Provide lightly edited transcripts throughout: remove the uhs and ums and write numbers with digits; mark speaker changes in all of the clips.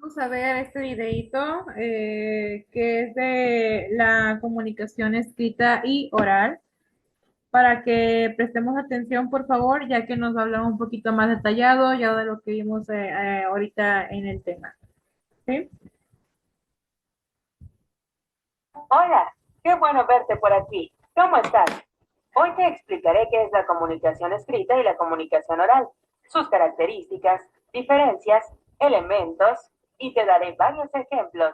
Speaker 1: Vamos a ver este videito que es de la comunicación escrita y oral para que prestemos atención, por favor, ya que nos habla un poquito más detallado ya de lo que vimos ahorita en el tema. ¿Sí?
Speaker 2: Hola, qué bueno verte por aquí. ¿Cómo estás? Hoy te explicaré qué es la comunicación escrita y la comunicación oral, sus características, diferencias, elementos y te daré varios ejemplos.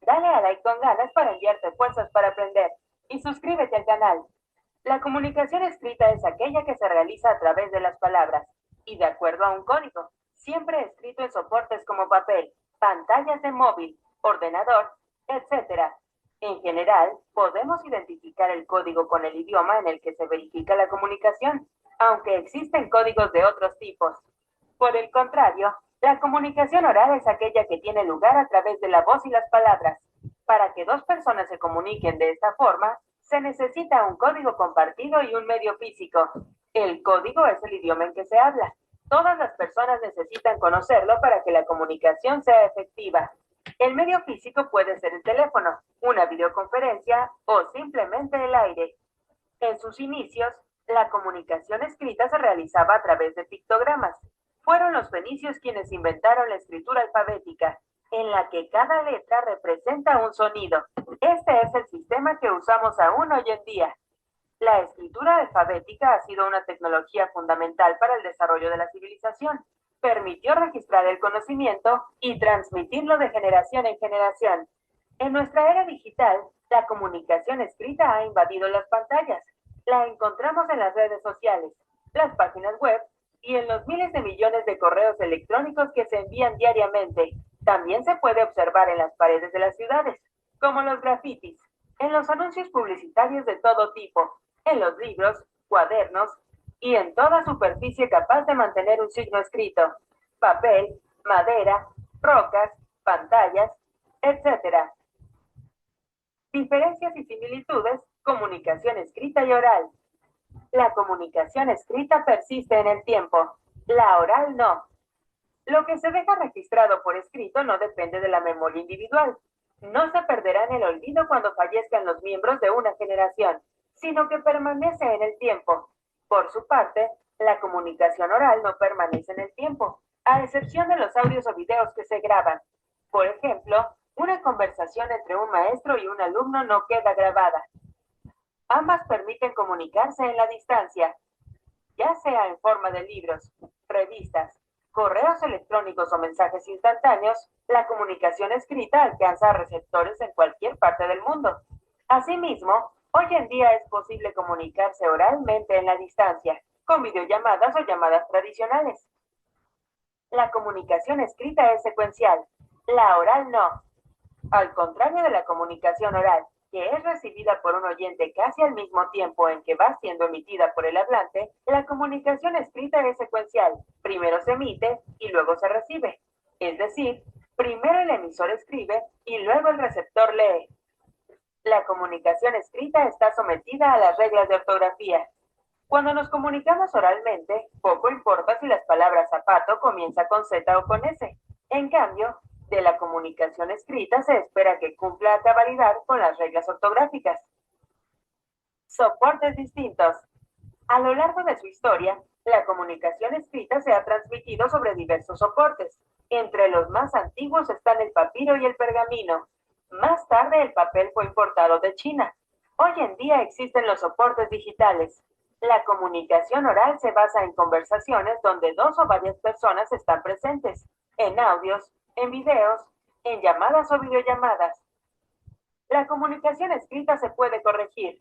Speaker 2: Dale a like con ganas para enviarte fuerzas para aprender y suscríbete al canal. La comunicación escrita es aquella que se realiza a través de las palabras y de acuerdo a un código, siempre escrito en soportes como papel, pantallas de móvil, ordenador, etcétera. En general, podemos identificar el código con el idioma en el que se verifica la comunicación, aunque existen códigos de otros tipos. Por el contrario, la comunicación oral es aquella que tiene lugar a través de la voz y las palabras. Para que dos personas se comuniquen de esta forma, se necesita un código compartido y un medio físico. El código es el idioma en que se habla. Todas las personas necesitan conocerlo para que la comunicación sea efectiva. El medio físico puede ser el teléfono, una videoconferencia o simplemente el aire. En sus inicios, la comunicación escrita se realizaba a través de pictogramas. Fueron los fenicios quienes inventaron la escritura alfabética, en la que cada letra representa un sonido. Este es el sistema que usamos aún hoy en día. La escritura alfabética ha sido una tecnología fundamental para el desarrollo de la civilización. Permitió registrar el conocimiento y transmitirlo de generación en generación. En nuestra era digital, la comunicación escrita ha invadido las pantallas. La encontramos en las redes sociales, las páginas web y en los miles de millones de correos electrónicos que se envían diariamente. También se puede observar en las paredes de las ciudades, como los grafitis, en los anuncios publicitarios de todo tipo, en los libros, cuadernos y en toda superficie capaz de mantener un signo escrito, papel, madera, rocas, pantallas, etcétera. Diferencias y similitudes, comunicación escrita y oral. La comunicación escrita persiste en el tiempo, la oral no. Lo que se deja registrado por escrito no depende de la memoria individual. No se perderá en el olvido cuando fallezcan los miembros de una generación, sino que permanece en el tiempo. Por su parte, la comunicación oral no permanece en el tiempo, a excepción de los audios o videos que se graban. Por ejemplo, una conversación entre un maestro y un alumno no queda grabada. Ambas permiten comunicarse en la distancia, ya sea en forma de libros, revistas, correos electrónicos o mensajes instantáneos. La comunicación escrita alcanza a receptores en cualquier parte del mundo. Asimismo, hoy en día es posible comunicarse oralmente en la distancia, con videollamadas o llamadas tradicionales. La comunicación escrita es secuencial, la oral no. Al contrario de la comunicación oral, que es recibida por un oyente casi al mismo tiempo en que va siendo emitida por el hablante, la comunicación escrita es secuencial. Primero se emite y luego se recibe. Es decir, primero el emisor escribe y luego el receptor lee. La comunicación escrita está sometida a las reglas de ortografía. Cuando nos comunicamos oralmente, poco importa si las palabras zapato comienza con Z o con S. En cambio, de la comunicación escrita se espera que cumpla a cabalidad con las reglas ortográficas. Soportes distintos. A lo largo de su historia, la comunicación escrita se ha transmitido sobre diversos soportes. Entre los más antiguos están el papiro y el pergamino. Más tarde el papel fue importado de China. Hoy en día existen los soportes digitales. La comunicación oral se basa en conversaciones donde dos o varias personas están presentes, en audios, en videos, en llamadas o videollamadas. La comunicación escrita se puede corregir.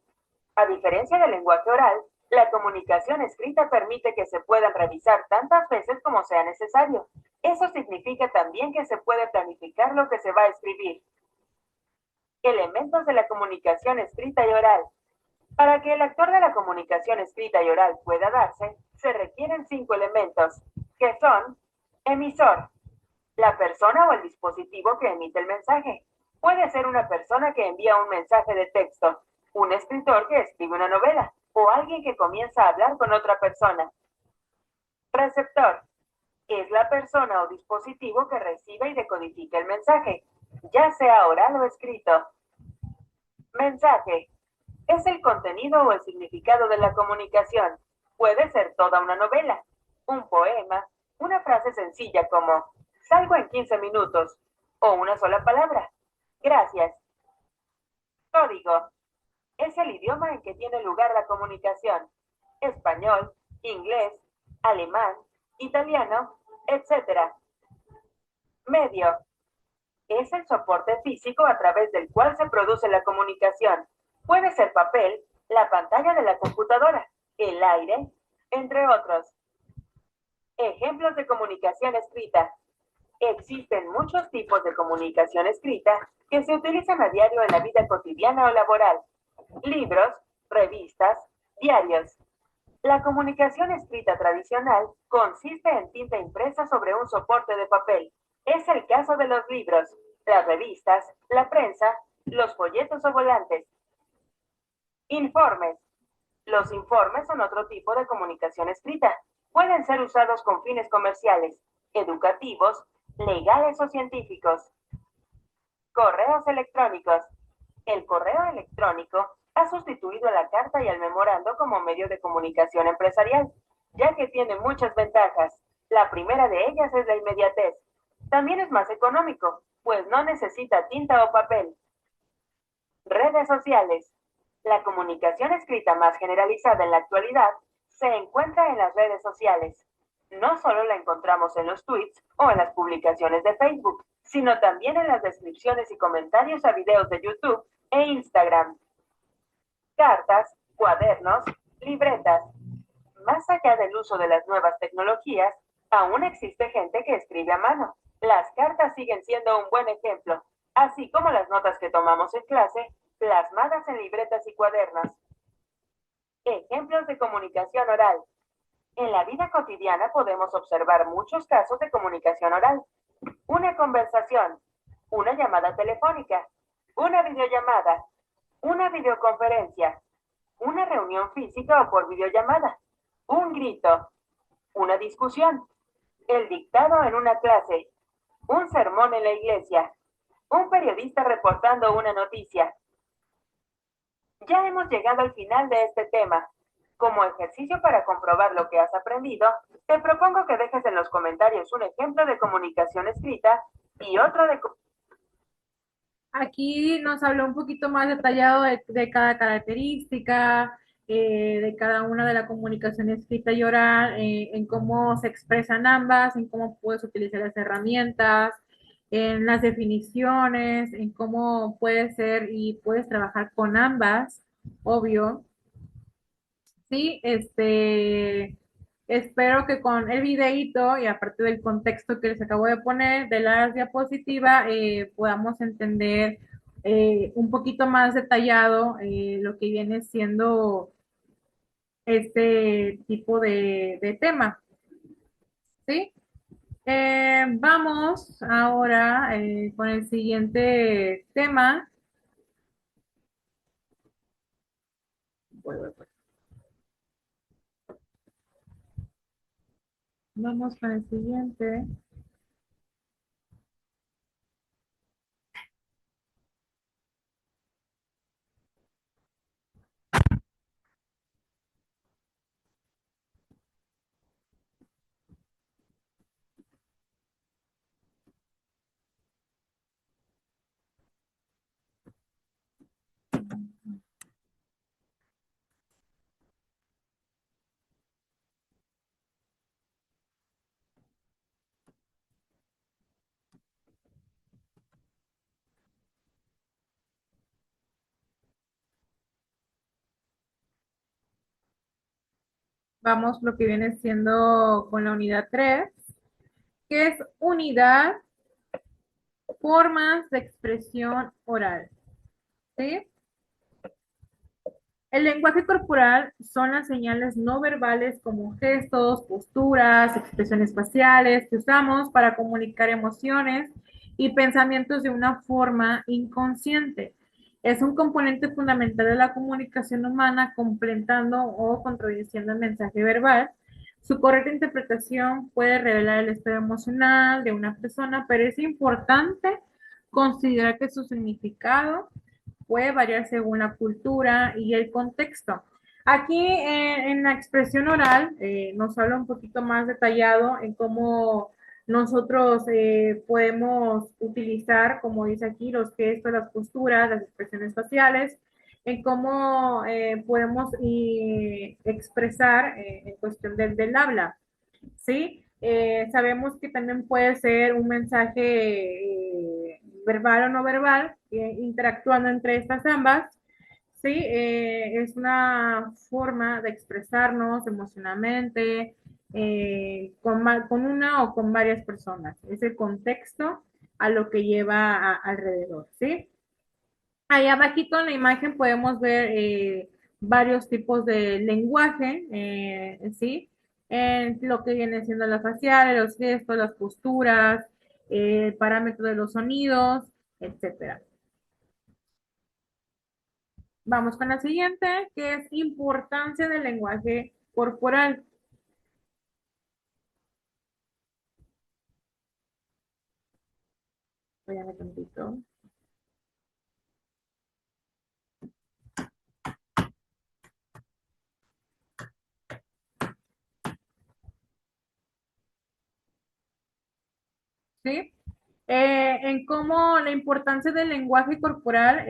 Speaker 2: A diferencia del lenguaje oral, la comunicación escrita permite que se puedan revisar tantas veces como sea necesario. Eso significa también que se puede planificar lo que se va a escribir. Elementos de la comunicación escrita y oral. Para que el actor de la comunicación escrita y oral pueda darse, se requieren 5 elementos, que son: emisor, la persona o el dispositivo que emite el mensaje. Puede ser una persona que envía un mensaje de texto, un escritor que escribe una novela, o alguien que comienza a hablar con otra persona. Receptor, Es la persona o dispositivo que recibe y decodifica el mensaje, ya sea oral o escrito. Mensaje. Es el contenido o el significado de la comunicación. Puede ser toda una novela, un poema, una frase sencilla como salgo en 15 minutos o una sola palabra. Gracias. Código. Es el idioma en que tiene lugar la comunicación. Español, inglés, alemán, italiano, etc. Medio. Es el soporte físico a través del cual se produce la comunicación. Puede ser papel, la pantalla de la computadora, el aire, entre otros. Ejemplos de comunicación escrita. Existen muchos tipos de comunicación escrita que se utilizan a diario en la vida cotidiana o laboral. Libros, revistas, diarios. La comunicación escrita tradicional consiste en tinta impresa sobre un soporte de papel. Es el caso de los libros, las revistas, la prensa, los folletos o volantes. Informes. Los informes son otro tipo de comunicación escrita. Pueden ser usados con fines comerciales, educativos, legales o científicos. Correos electrónicos. El correo electrónico ha sustituido a la carta y al memorando como medio de comunicación empresarial, ya que tiene muchas ventajas. La primera de ellas es la inmediatez. También es más económico, pues no necesita tinta o papel. Redes sociales. La comunicación escrita más generalizada en la actualidad se encuentra en las redes sociales. No solo la encontramos en los tweets o en las publicaciones de Facebook, sino también en las descripciones y comentarios a videos de YouTube e Instagram. Cartas, cuadernos, libretas. Más allá del uso de las nuevas tecnologías, aún existe gente que escribe a mano. Las cartas siguen siendo un buen ejemplo, así como las notas que tomamos en clase, plasmadas en libretas y cuadernos. Ejemplos de comunicación oral. En la vida cotidiana podemos observar muchos casos de comunicación oral. Una conversación, una llamada telefónica, una videollamada, una videoconferencia, una reunión física o por videollamada, un grito, una discusión, el dictado en una clase, un sermón en la iglesia, un periodista reportando una noticia. Ya hemos llegado al final de este tema. Como ejercicio para comprobar lo que has aprendido, te propongo que dejes en los comentarios un ejemplo de comunicación escrita y otro de...
Speaker 1: Aquí nos habló un poquito más detallado de cada característica, de cada una de la comunicación escrita y oral, en cómo se expresan ambas, en cómo puedes utilizar las herramientas, en las definiciones, en cómo puedes ser y puedes trabajar con ambas, obvio. Sí, espero que con el videíto y aparte del contexto que les acabo de poner de las diapositivas, podamos entender un poquito más detallado lo que viene siendo este tipo de tema, ¿sí? Vamos ahora con el siguiente tema. Vamos con el siguiente. Vamos lo que viene siendo con la unidad 3, que es unidad, formas de expresión oral. ¿Sí? El lenguaje corporal son las señales no verbales como gestos, posturas, expresiones faciales que usamos para comunicar emociones y pensamientos de una forma inconsciente. Es un componente fundamental de la comunicación humana, completando o contradiciendo el mensaje verbal. Su correcta interpretación puede revelar el estado emocional de una persona, pero es importante considerar que su significado puede variar según la cultura y el contexto. Aquí en la expresión oral nos habla un poquito más detallado en cómo nosotros podemos utilizar, como dice aquí, los gestos, las posturas, las expresiones faciales, en cómo podemos expresar en cuestión del habla, ¿sí? Sabemos que también puede ser un mensaje verbal o no verbal, interactuando entre estas ambas, ¿sí? Es una forma de expresarnos emocionalmente con una o con varias personas. Es el contexto a lo que lleva alrededor, ¿sí? Ahí abajito en la imagen podemos ver varios tipos de lenguaje, ¿sí? En lo que viene siendo la facial, los gestos, las posturas, el parámetro de los sonidos, etcétera. Vamos con la siguiente, que es importancia del lenguaje corporal. Voy a ver tantito. ¿Sí? En cómo la importancia del lenguaje corporal,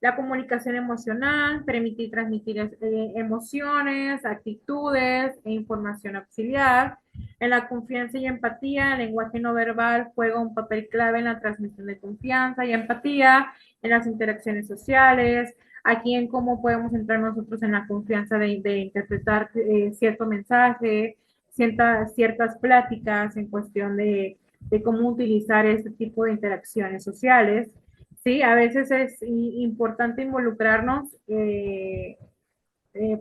Speaker 1: la comunicación emocional, permitir transmitir emociones, actitudes e información auxiliar. En la confianza y empatía, el lenguaje no verbal juega un papel clave en la transmisión de confianza y empatía, en las interacciones sociales, aquí en cómo podemos entrar nosotros en la confianza de interpretar cierto mensaje, ciertas pláticas en cuestión de cómo utilizar este tipo de interacciones sociales. Sí, a veces es importante involucrarnos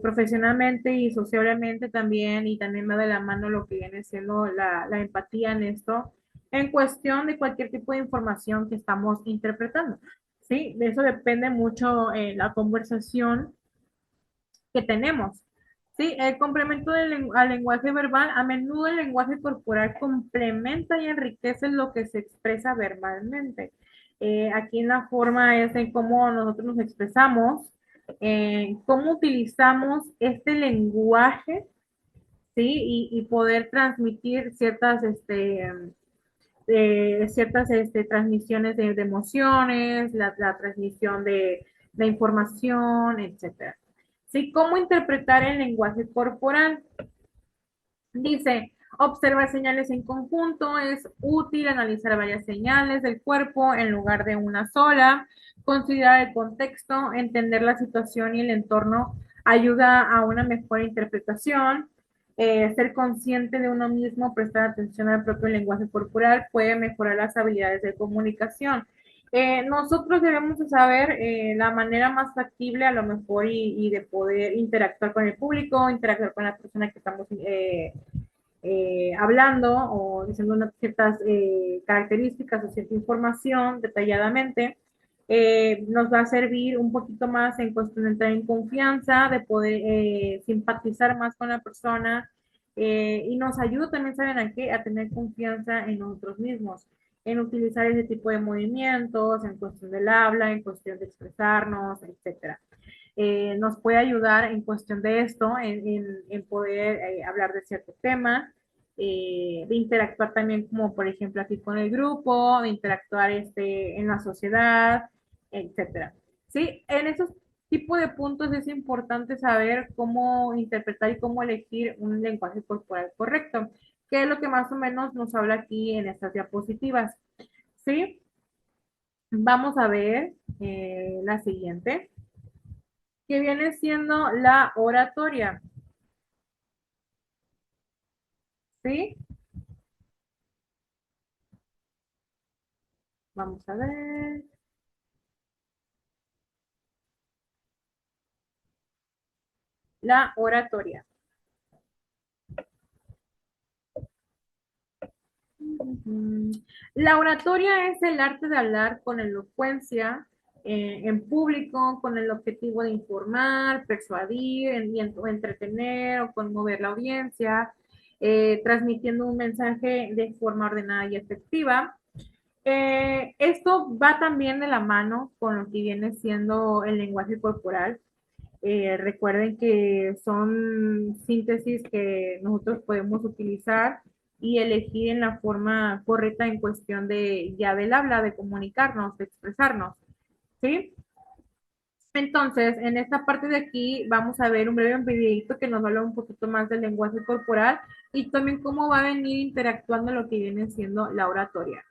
Speaker 1: profesionalmente y socialmente también, y también va de la mano lo que viene siendo la empatía en esto, en cuestión de cualquier tipo de información que estamos interpretando. Sí, de eso depende mucho la conversación que tenemos. Sí, el complemento al lenguaje verbal, a menudo el lenguaje corporal complementa y enriquece lo que se expresa verbalmente. Aquí en la forma es en cómo nosotros nos expresamos, cómo utilizamos este lenguaje, ¿sí? Y poder transmitir ciertas transmisiones de emociones, la transmisión de información, etcétera. ¿Sí? ¿Cómo interpretar el lenguaje corporal? Dice, observar señales en conjunto, es útil analizar varias señales del cuerpo en lugar de una sola, considerar el contexto, entender la situación y el entorno ayuda a una mejor interpretación, ser consciente de uno mismo, prestar atención al propio lenguaje corporal puede mejorar las habilidades de comunicación. Nosotros debemos de saber la manera más factible a lo mejor y de poder interactuar con el público, interactuar con la persona que estamos hablando o diciendo ciertas características o cierta información detalladamente, nos va a servir un poquito más en cuestión de entrar en confianza, de poder simpatizar más con la persona y nos ayuda también, ¿saben a qué? A tener confianza en nosotros mismos, en utilizar ese tipo de movimientos, en cuestión del habla, en cuestión de expresarnos, etcétera. Nos puede ayudar en cuestión de esto, en poder hablar de cierto tema, de interactuar también como por ejemplo aquí con el grupo, de interactuar en la sociedad, etcétera. Sí, en esos tipos de puntos es importante saber cómo interpretar y cómo elegir un lenguaje corporal correcto, que es lo que más o menos nos habla aquí en estas diapositivas. ¿Sí? Vamos a ver la siguiente, que viene siendo la oratoria, ¿sí? Vamos a ver. La oratoria. La oratoria es el arte de hablar con elocuencia, en público con el objetivo de informar, persuadir, o entretener o conmover la audiencia, transmitiendo un mensaje de forma ordenada y efectiva. Esto va también de la mano con lo que viene siendo el lenguaje corporal. Recuerden que son síntesis que nosotros podemos utilizar y elegir en la forma correcta en cuestión de ya del habla, de comunicarnos, de expresarnos, ¿sí? Entonces, en esta parte de aquí vamos a ver un breve videito que nos habla un poquito más del lenguaje corporal y también cómo va a venir interactuando lo que viene siendo la oratoria.